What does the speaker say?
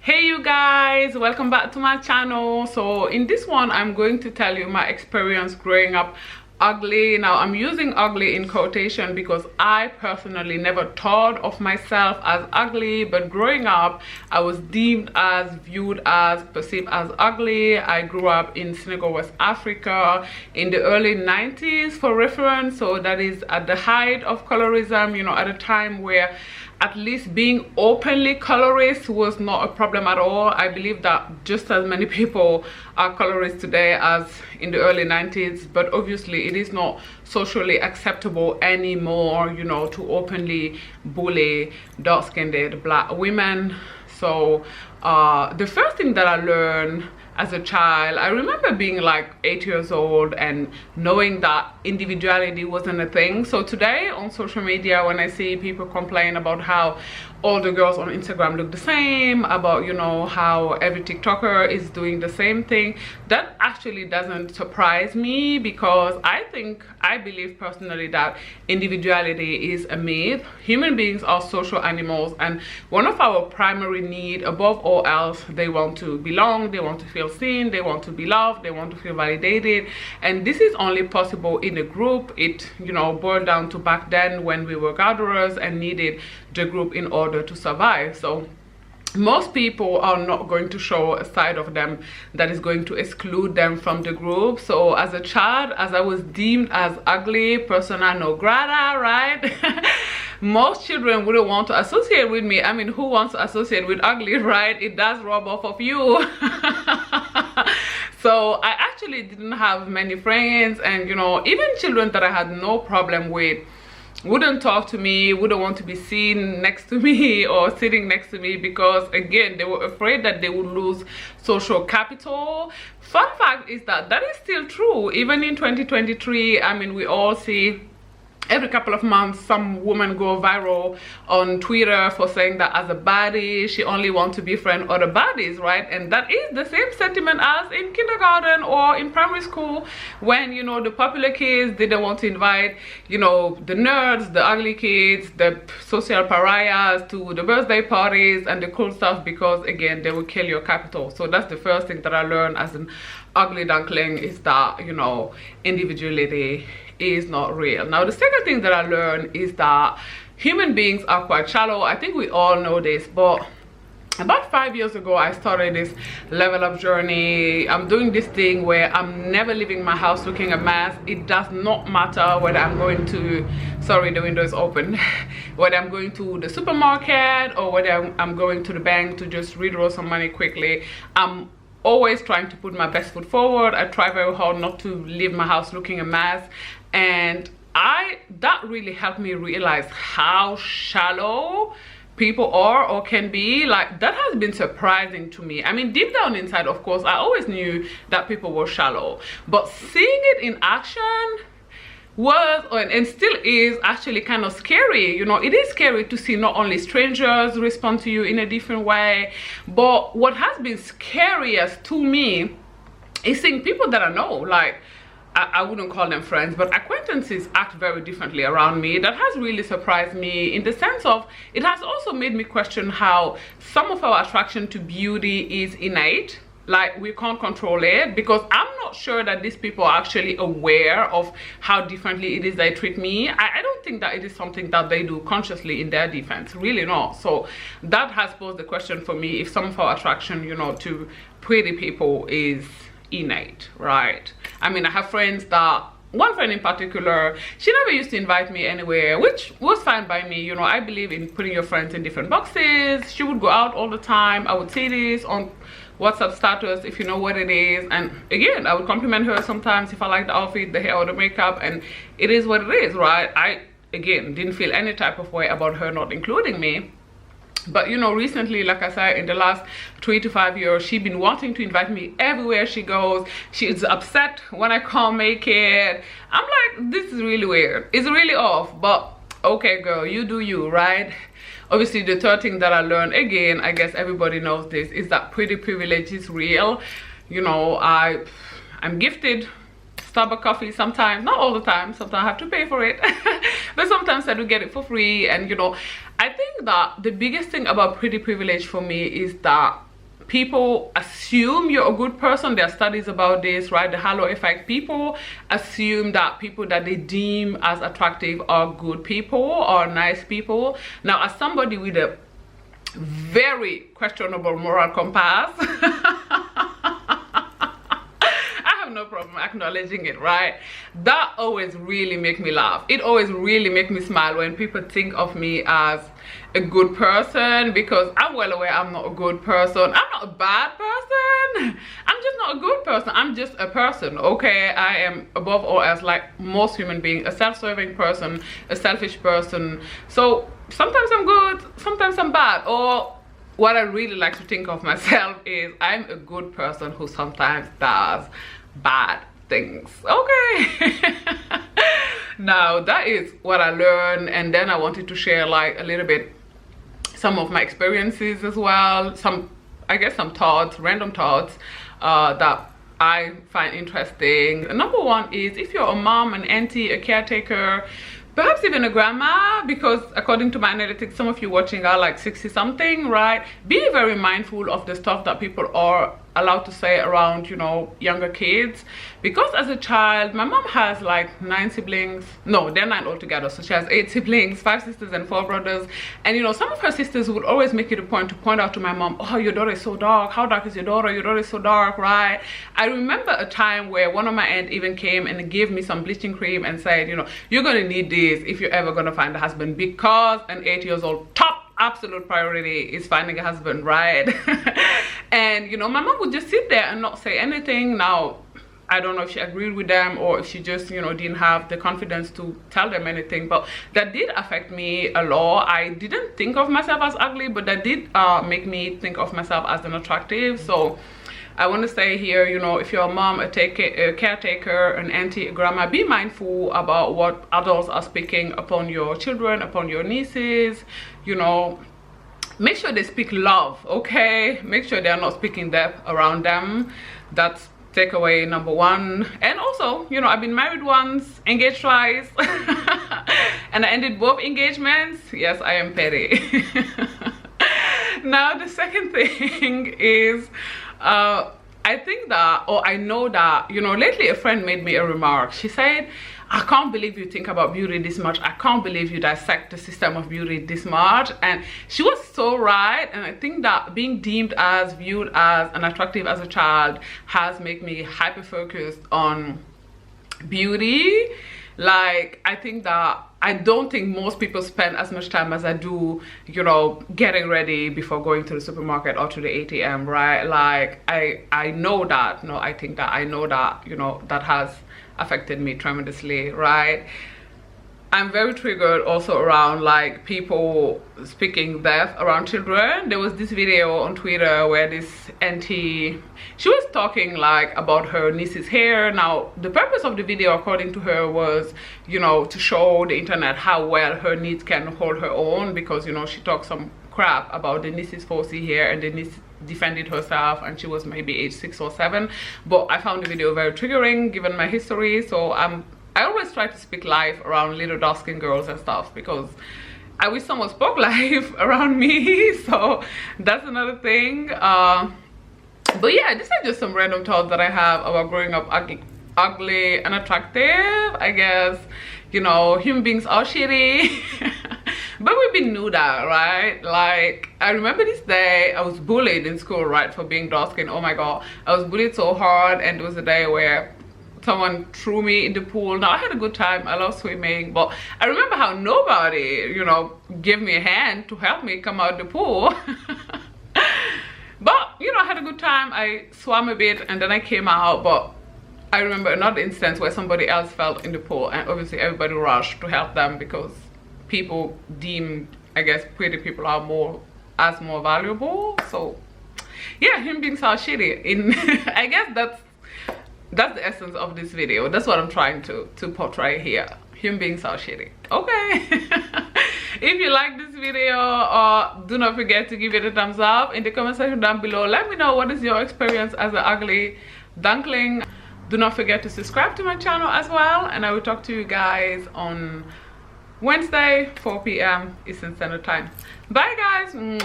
Hey you guys, welcome back to my channel. So in this one I'm going to tell you my experience growing up ugly. Now I'm using ugly in quotation because I personally never thought of myself as ugly, but growing up I was deemed as, viewed as, perceived as ugly. I grew up in Senegal, West Africa in the early 90s for reference, so that is at the height of colorism, you know, at a time where at least being openly colorist was not a problem at all. I believe that just as many people are colorist today as in the early 90s, but obviously it is not socially acceptable anymore, you know, to openly bully dark-skinned black women. So the first thing that I learned as a child, I remember being like 8 years old and knowing that individuality wasn't a thing. So today on social media, when I see people complain about how all the girls on Instagram look the same, about, you know, how every TikToker is doing the same thing, that actually doesn't surprise me, because I believe personally that individuality is a myth. Human beings are social animals, and one of our primary needs above all else, they want to belong, they want to feel seen, they want to be loved, they want to feel validated, and this is only possible in a group. It, you know, boiled down to back then when we were gatherers and needed the group in order to survive. So most people are not going to show a side of them that is going to exclude them from the group. So as a child, as I was deemed as ugly, persona non grata, right? Most children wouldn't want to associate with me. I mean, who wants to associate with ugly, right? It does rub off of you. So I actually didn't have many friends, and you know, even children that I had no problem with wouldn't talk to me, wouldn't want to be seen next to me or sitting next to me, because again, they were afraid that they would lose social capital. Fun fact is that that is still true even in 2023. I mean, we all see every couple of months some woman go viral on Twitter for saying that as a baddie she only wants to befriend other baddies, right? And that is the same sentiment as in kindergarten or in primary school, when, you know, the popular kids didn't want to invite, you know, the nerds, the ugly kids, the social pariahs to the birthday parties and the cool stuff, because again, they will kill your capital. So that's the first thing that I learned as an ugly duckling, is that, you know, individuality is not real. Now the second thing that I learned is that human beings are quite shallow. I think we all know this, but about 5 years ago I started this level up journey. I'm doing this thing where I'm never leaving my house looking a mess. It does not matter whether I'm going to, sorry, the window is open, whether I'm going to the supermarket or whether I'm going to the bank to just withdraw some money quickly. I'm always trying to put my best foot forward. I try very hard not to leave my house looking a mess, and that really helped me realize how shallow people are or can be. Like, that has been surprising to me. I mean, deep down inside, of course, I always knew that people were shallow, but seeing it in action was, and still is, actually kind of scary. You know, it is scary to see not only strangers respond to you in a different way, but what has been scariest to me is seeing people that I know, like, I wouldn't call them friends, but acquaintances, act very differently around me. That has really surprised me, in the sense of, it has also made me question how some of our attraction to beauty is innate. Like, we can't control it, because I'm not sure that these people are actually aware of how differently it is they treat me. I don't think that it is something that they do consciously in their defense, really not. So that has posed the question for me, if some of our attraction, you know, to pretty people is innate, right? I mean, I have friends that, one friend in particular, she never used to invite me anywhere, which was fine by me. You know, I believe in putting your friends in different boxes. She would go out all the time. I would see this on WhatsApp status, if you know what it is, and again, I would compliment her sometimes if I like the outfit, the hair, or the makeup, and it is what it is, right? I, again, didn't feel any type of way about her not including me. But you know, recently, like I said, in the last 3 to 5 years, she's been wanting to invite me everywhere she goes. She's upset when I can't make it. I'm like, this is really weird. It's really off, but okay, girl, you do you, right? Obviously, the third thing that I learned, again, I guess everybody knows this, is that pretty privilege is real. You know, I'm gifted Starbucks coffee sometimes, not all the time, sometimes I have to pay for it, but sometimes I do get it for free. And you know, I think that the biggest thing about pretty privilege for me is that people assume you're a good person. There are studies about this, right? The halo effect. People assume that people that they deem as attractive are good people or nice people. Now, as somebody with a very questionable moral compass, no problem acknowledging it, right? That always really make me laugh. It always really make me smile when people think of me as a good person, because I'm well aware I'm not a good person. I'm not a bad person. I'm just not a good person. I'm just a person, okay? I am above all else, like most human beings, a self-serving person, a selfish person. So sometimes I'm good, sometimes I'm bad. Or what I really like to think of myself is I'm a good person who sometimes does bad things, okay? Now that is what I learned, and then I wanted to share like a little bit some of my experiences as well, some, I guess, some thoughts, random thoughts that I find interesting. Number one is, if you're a mom, an auntie, a caretaker, perhaps even a grandma, because according to my analytics, some of you watching are like 60 something, right? Be very mindful of the stuff that people are allowed to say around, you know, younger kids. Because as a child, my mom has like 9 siblings. No, they're 9 altogether. So she has 8 siblings, 5 sisters and 4 brothers. And you know, some of her sisters would always make it a point to point out to my mom, oh, your daughter is so dark. How dark is your daughter? Your daughter is so dark, right? I remember a time where one of my aunts even came and gave me some bleaching cream and said, you know, you're gonna need this if you're ever gonna find a husband, because an 8 years old top absolute priority is finding a husband, right? And you know, my mom would just sit there and not say anything. Now, I don't know if she agreed with them or if she just, you know, didn't have the confidence to tell them anything, but that did affect me a lot. I didn't think of myself as ugly, but that did make me think of myself as unattractive. So I want to say here, you know, if you're a mom, a caretaker, an auntie, a grandma, be mindful about what adults are speaking upon your children, upon your nieces. You know, make sure they speak love, okay? Make sure they're not speaking death around them. That's takeaway number one. And also, you know, I've been married once, engaged twice, and I ended both engagements. Yes, I am petty. Now, the second thing is, I think that, or I know that, you know, lately a friend made me a remark. She said, I can't believe you think about beauty this much. I can't believe you dissect the system of beauty this much. And she was so right. And I think that being deemed as, viewed as unattractive as a child has made me hyper focused on beauty. Like, I think that I don't think most people spend as much time as I do, you know, getting ready before going to the supermarket or to the ATM, right? Like, I know that, no, I think that I know that, you know, that has affected me tremendously, right? I'm very triggered also around like people speaking death around children. There was this video on Twitter where this auntie, she was talking like about her niece's hair. Now, the purpose of the video, according to her, was, you know, to show the internet how well her niece can hold her own, because, you know, she talked some crap about the niece's 4C hair, and the niece defended herself, and she was maybe age 6 or 7. But I found the video very triggering given my history. So I always try to speak life around little dark-skinned girls and stuff, because I wish someone spoke life around me. So that's another thing. But yeah, these are just some random thoughts that I have about growing up ugly and attractive. I guess, you know, human beings are shitty. But we've been knew that, right? Like, I remember this day I was bullied in school, right, for being dark-skinned. Oh my god, I was bullied so hard. And there was a day where someone threw me in the pool. Now, I had a good time, I love swimming, but I remember how nobody, you know, gave me a hand to help me come out the pool. But, you know, I had a good time. I swam a bit and then I came out. But I remember another instance where somebody else fell in the pool, and obviously everybody rushed to help them, because people deem, I guess, pretty people are more valuable. So yeah, human beings are shitty. I guess that's the essence of this video. That's what I'm trying to portray here. Human beings are shitty, okay? If you like this video, do not forget to give it a thumbs up. In the comment section down below, let me know what is your experience as an ugly duckling. Do not forget to subscribe to my channel as well, and I will talk to you guys on Wednesday, 4 p.m. Eastern Standard Time. Bye guys.